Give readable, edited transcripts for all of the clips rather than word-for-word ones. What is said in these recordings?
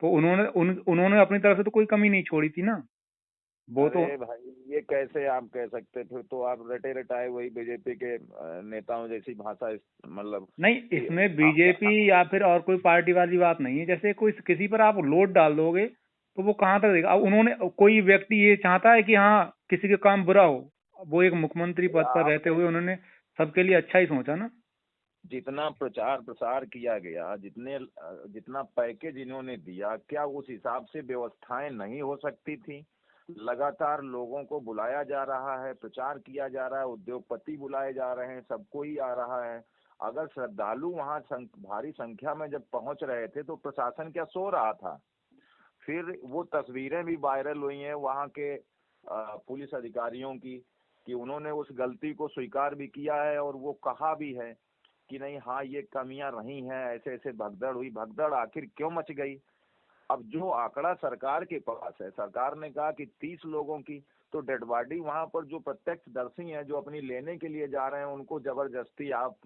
तो उन्होंने अपनी तरफ से तो कोई कमी नहीं छोड़ी थी ना। वो तो अरे भाई, ये कैसे आप कह सकते? फिर तो आप रटे रटाए वही बीजेपी के नेताओं जैसी भाषा मतलब नहीं, कि इसमें आप बीजेपी या फिर और कोई पार्टी वाली बात नहीं है। जैसे कोई किसी पर आप लोड डाल दोगे तो वो कहाँ तक देगा। अब उन्होंने, कोई व्यक्ति ये चाहता है कि हाँ किसी का काम बुरा हो। वो एक मुख्यमंत्री पद पर रहते आपने हुए उन्होंने सबके लिए अच्छा ही सोचा ना। जितना प्रचार प्रसार किया गया, जितना पैकेज इन्होंने दिया, क्या उस हिसाब से व्यवस्थाएं नहीं हो सकती थी? लगातार लोगों को बुलाया जा रहा है, प्रचार किया जा रहा है, उद्योगपति बुलाए जा रहे हैं, सबको ही आ रहा है। अगर श्रद्धालु वहां भारी संख्या में जब पहुंच रहे थे तो प्रशासन क्या सो रहा था? फिर वो तस्वीरें भी वायरल हुई हैं वहां के पुलिस अधिकारियों की, कि उन्होंने उस गलती को स्वीकार भी किया है और वो कहा भी है कि नहीं, हाँ ये कमियां रही हैं, ऐसे ऐसे भगदड़ हुई। भगदड़ आखिर क्यों मच गई? अब जो आंकड़ा सरकार के पास है, सरकार ने कहा कि 30 लोगों की, तो डेड बॉडी वहां पर जो प्रत्यक्षदर्शी हैं, जो अपनी लेने के लिए जा रहे हैं, उनको जबरदस्ती आप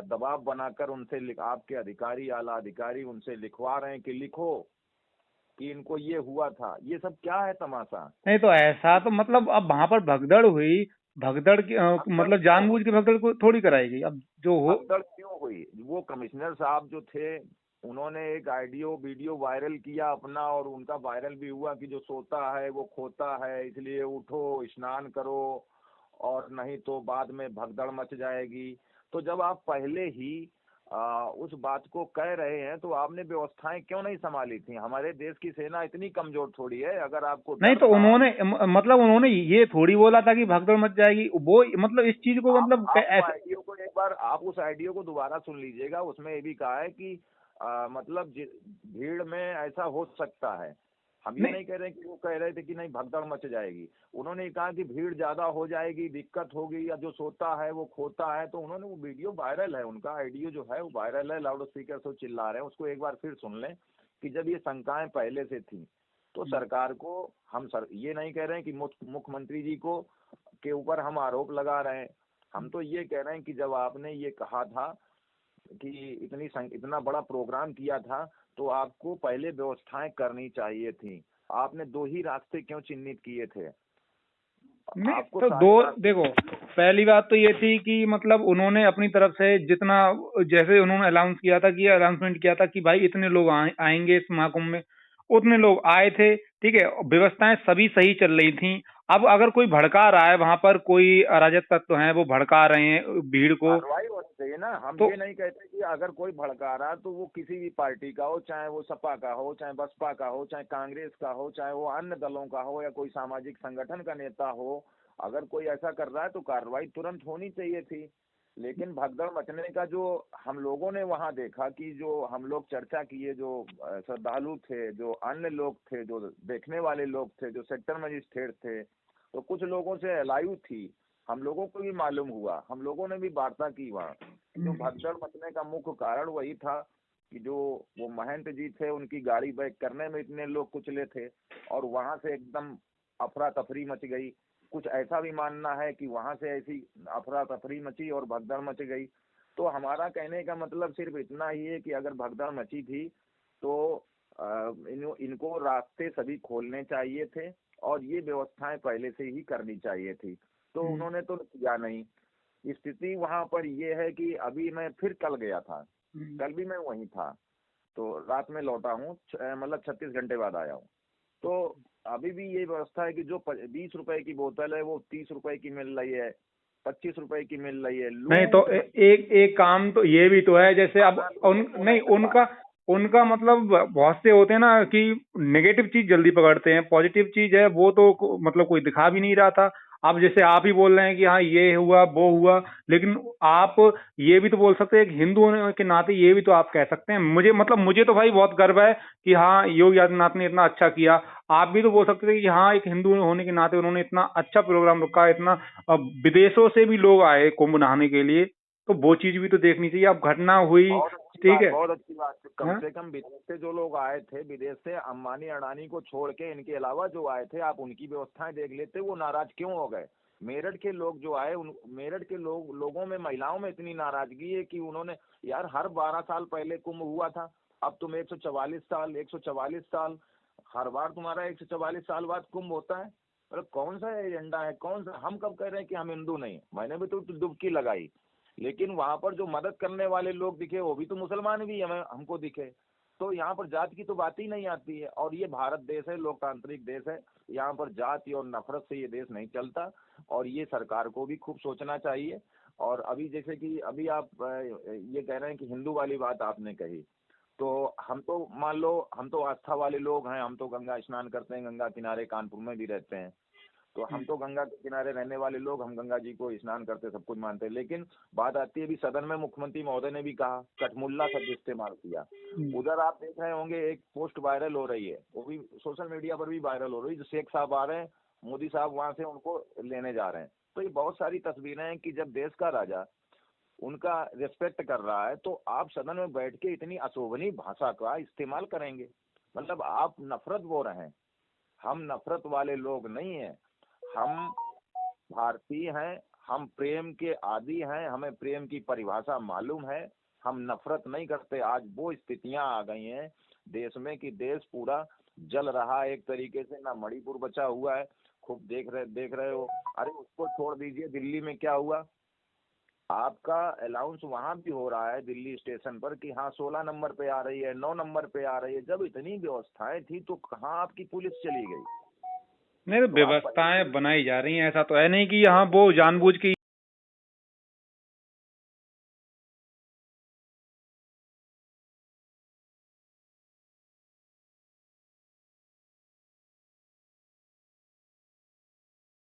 दबाव बनाकर उनसे आपके अधिकारी, आला अधिकारी उनसे लिखवा रहे हैं कि लिखो कि इनको ये हुआ था। ये सब क्या है तमाशा? नहीं तो ऐसा तो मतलब अब वहां पर भगदड़ हुई, भगदड़ की भगदड़ मतलब क्यों जानबूझ हुई? के भगदड़ को थोड़ी कराएगी अब जो हो। भगदड़ क्यों हुई? वो कमिश्नर साहब जो थे, उन्होंने एक ऑडियो वीडियो वायरल किया अपना, और उनका वायरल भी हुआ कि जो सोता है वो खोता है, इसलिए उठो, स्नान करो, और नहीं तो बाद में भगदड़ मच जाएगी। तो जब आप पहले ही उस बात को कह रहे हैं तो आपने व्यवस्थाएं क्यों नहीं संभाली थी? हमारे देश की सेना इतनी कमजोर थोड़ी है। अगर आपको नहीं डर तो था, उन्होंने मतलब उन्होंने ये थोड़ी बोला था कि भगदड़ मच जाएगी। वो मतलब इस चीज को मतलब आप वो ऐसे। आइडियो को एक बार, आप उस आइडियो को दोबारा सुन लीजिएगा। उसमें ये भी कहा है कि मतलब भीड़ में ऐसा हो सकता है। हम ये नहीं नहीं कह रहे कि वो कह रहे थे कि नहीं भगदड़ मच जाएगी। उन्होंने कहा कि भीड़ ज्यादा हो जाएगी, दिक्कत होगी, या जो सोता है वो खोता है। तो उन्होंने, वो वीडियो वायरल है, उनका आइडियो जो है वो वायरल है, लाउड स्पीकर से चिल्ला रहे हैं। उसको एक बार फिर सुन लें कि जब ये शंकाएं पहले से थी तो सरकार को, हम ये नहीं कह रहे हैं कि मुख्यमंत्री जी को के ऊपर हम आरोप लगा रहे हैं। हम तो ये कह रहे हैं कि जब आपने ये कहा था कि इतना बड़ा प्रोग्राम किया था, तो आपको पहले व्यवस्थाएं करनी चाहिए थी। आपने दो ही रास्ते क्यों चिन्हित किए थे? नहीं आपको तो दो, सारे रास्ते। देखो, पहली बात तो ये थी कि मतलब उन्होंने अपनी तरफ से जितना, जैसे उन्होंने अनाउंस किया था कि अनाउंसमेंट किया था कि भाई इतने लोग आएंगे इस महाकुंभ में, उतने लोग आए थे। ठीक है, व्यवस्थाएं सभी सही चल रही थी। अब अगर कोई भड़का रहा है वहां पर, कोई अराजक तत्व हैं वो भड़का रहे हैं भीड़ को, कार्रवाई होनी चाहिए ना। हम तो ये नहीं कहते कि अगर कोई भड़का रहा तो वो किसी भी पार्टी का हो, चाहे वो सपा का हो, चाहे बसपा का हो, चाहे कांग्रेस का हो, चाहे वो अन्य दलों का हो, या कोई सामाजिक संगठन का नेता हो। अगर कोई ऐसा कर रहा है तो कार्रवाई तुरंत होनी चाहिए थी। लेकिन भगदड़ मचने का जो हम लोगों ने वहां देखा, कि जो हम लोग चर्चा किए, जो श्रद्धालु थे, जो अन्य लोग थे, जो देखने वाले लोग थे, जो सेक्टर मजिस्ट्रेट थे, तो कुछ लोगों से अलायु थी। हम लोगों को भी मालूम हुआ, हम लोगों ने भी वार्ता की वहाँ। जो भगदड़ मचने का मुख्य कारण वही था कि जो वो महंत जी थे, उनकी गाड़ी बैक करने में इतने लोग कुचले थे, और वहां से एकदम अफरा तफरी मच गई। कुछ ऐसा भी मानना है कि वहां से ऐसी अफरा तफरी मची और भगदड़ मच गई। तो हमारा कहने का मतलब सिर्फ इतना ही है कि अगर भगदड़ मची थी तो इनको रास्ते सभी खोलने चाहिए थे, और ये व्यवस्थाएं पहले से ही करनी चाहिए थी। तो उन्होंने तो किया नहीं। स्थिति वहां पर ये है कि अभी मैं फिर कल गया था, कल भी मैं वहीं था, तो रात में लौटा हूँ, मतलब 36 घंटे बाद आया हूँ। तो अभी भी ये व्यवस्था है कि जो 20 रुपए की बोतल है वो 30 रुपए की मिल रही है, 25 रुपए की मिल रही है। नहीं तो लूट एक एक काम तो ये भी तो है, जैसे अब खाना लोगों को नहीं, नहीं मिल पा उनका रहा। उनका मतलब बहुत से होते हैं ना कि नेगेटिव चीज जल्दी पकड़ते हैं, पॉजिटिव चीज है वो तो मतलब कोई दिखा भी नहीं रहा था। अब जैसे आप ही बोल रहे हैं कि हाँ ये हुआ वो हुआ, लेकिन आप ये भी तो बोल सकते हैं कि हिंदू होने के नाते ये भी तो आप कह सकते हैं। मुझे मतलब मुझे तो भाई बहुत गर्व है कि हाँ योगी आदित्यनाथ ने इतना अच्छा किया। आप भी तो बोल सकते थे कि हाँ एक हिंदू होने के नाते उन्होंने इतना अच्छा प्रोग्राम रखा, इतना विदेशों से भी लोग आए कुंभ नहाने के लिए, तो वो चीज भी तो देखनी चाहिए। अब घटना हुई, बहुत अच्छी ठीक बात, है। बहुत अच्छी बात। कम हाँ? से कम विदेश से जो लोग आए थे, विदेश से अंबानी अडानी को छोड़ के, इनके अलावा जो आए थे, आप उनकी व्यवस्थाएं देख लेते, वो नाराज क्यों हो गए? मेरठ के लोग जो आए, मेरठ के लोगों में, महिलाओं में इतनी नाराजगी है कि उन्होंने, यार हर 12 साल पहले कुंभ हुआ था, अब तुम 144 साल हर बार तुम्हारा 144 साल बाद कुंभ होता है। मतलब कौन सा एजेंडा है, कौन सा, हम कब कह रहे हैं कि हम हिंदू नहीं, मैंने भी तो डुबकी लगाई, लेकिन वहां पर जो मदद करने वाले लोग दिखे वो भी तो मुसलमान भी हमें हमको दिखे। तो यहाँ पर जात की तो बात ही नहीं आती है। और ये भारत देश है, लोकतांत्रिक देश है, यहाँ पर जाति और नफरत से ये देश नहीं चलता। और ये सरकार को भी खूब सोचना चाहिए। और अभी जैसे कि अभी आप ये कह रहे हैं कि हिंदू वाली बात आपने कही, तो हम तो मान लो हम तो आस्था वाले लोग हैं, हम तो गंगा स्नान करते हैं, गंगा किनारे कानपुर में भी रहते हैं, तो हम तो गंगा के किनारे रहने वाले लोग, हम गंगा जी को स्नान करते सब कुछ मानते हैं। लेकिन बात आती है, अभी सदन में मुख्यमंत्री महोदय ने भी कहा, कठमुल्ला शब्द इस्तेमाल किया। उधर आप देख रहे होंगे एक पोस्ट वायरल हो रही है, वो भी सोशल मीडिया पर भी वायरल हो रही है, जो शेख साहब आ रहे हैं, मोदी साहब वहां से उनको लेने जा रहे हैं। तो ये बहुत सारी तस्वीरें हैं कि जब देश का राजा उनका रिस्पेक्ट कर रहा है, तो आप सदन में बैठ के इतनी अशोभनीय भाषा का इस्तेमाल करेंगे, मतलब आप नफरत बो रहे हैं। हम नफरत वाले लोग नहीं हैं, हम भारतीय हैं, हम प्रेम के आदी हैं, हमें प्रेम की परिभाषा मालूम है, हम नफरत नहीं करते। आज वो स्थितियां आ गई हैं देश में कि देश पूरा जल रहा है एक तरीके से, ना मणिपुर बचा हुआ है, खूब देख रहे हो। अरे उसको छोड़ दीजिए, दिल्ली में क्या हुआ, आपका अलाउंस वहां भी हो रहा है दिल्ली स्टेशन पर कि हाँ 16 नंबर पे आ रही है, 9 नंबर पे आ रही है। जब इतनी व्यवस्थाएं थी तो कहाँ आपकी पुलिस चली गई? नहीं, तो तो आप व्यवस्थाएं बनाई जा रही हैं, ऐसा तो है नहीं कि यहाँ वो जानबूझ के